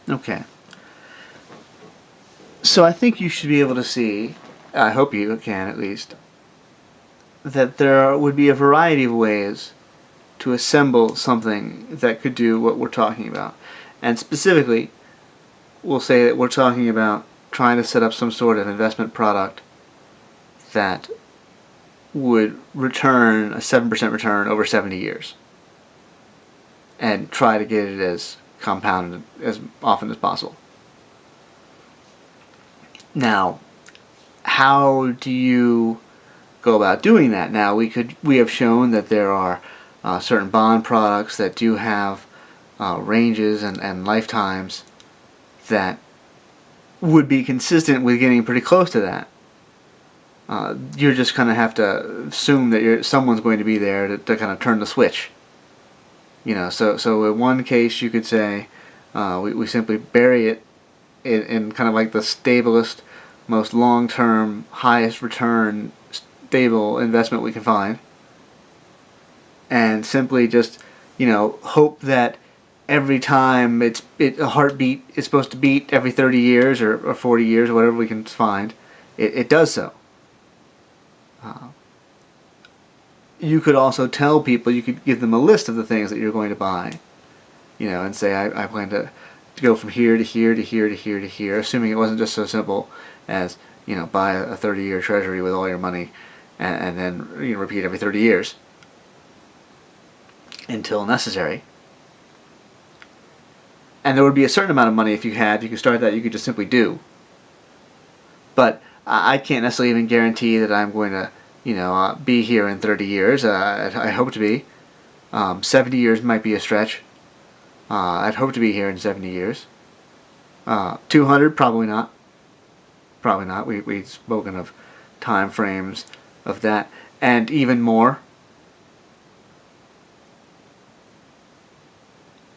Okay. So I think you should be able to see, I hope you can at least, that there would be a variety of ways to assemble something that could do what we're talking about. And specifically, we'll say that we're talking about trying to set up some sort of investment product that would return a 7% return over 70 years and try to get it as compounded as often as possible. Now, how do you go about doing that? Now, we have shown that there are certain bond products that do have ranges and lifetimes that would be consistent with getting pretty close to that. You're just kind of have to assume that someone's going to be there to kind of turn the switch. So in one case you could say we simply bury it in kind of like the stablest, most long-term, highest return, stable investment we can find, and simply just hope that every time a heartbeat is supposed to beat every 30 years or 40 years or whatever we can find, it does so. You could also tell people, you could give them a list of the things that you're going to buy, and say, I plan to go from here to here to here to here to here, assuming it wasn't just so simple as, buy a 30-year treasury with all your money and then repeat every 30 years until necessary. And there would be a certain amount of money if you could start that, you could just simply do. But I can't necessarily even guarantee that I'm going to be here in 30 years. I hope to be. 70 years might be a stretch. I'd hope to be here in 70 years. 200, probably not. Probably not. We've spoken of time frames of that, and even more.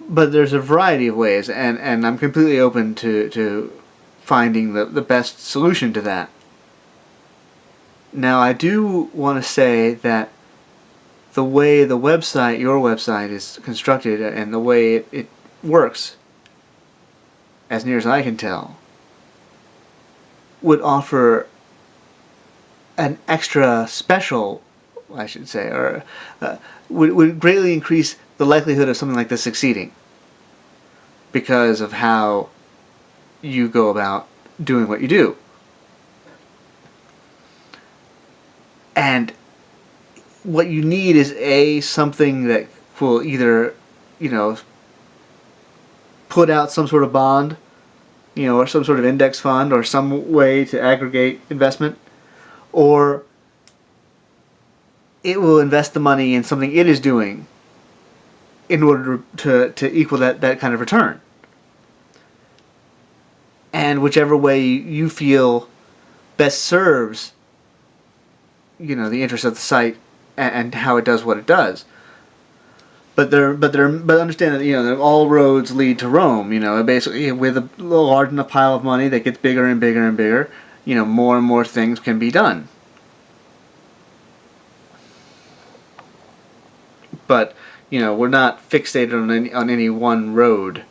But there's a variety of ways, and I'm completely open to finding the best solution to that. Now, I do want to say that the way your website is constructed and the way it works, as near as I can tell, would offer an extra special, I should say, or would greatly increase the likelihood of something like this succeeding because of how you go about doing what you do. And what you need is something that will either, put out some sort of bond, or some sort of index fund, or some way to aggregate investment, or it will invest the money in something it is doing in order to equal that kind of return. And whichever way you feel best serves the interest of the site and how it does what it does. But understand that all roads lead to Rome. Basically, with a large enough pile of money that gets bigger and bigger and bigger, more and more things can be done. But we're not fixated on any one road.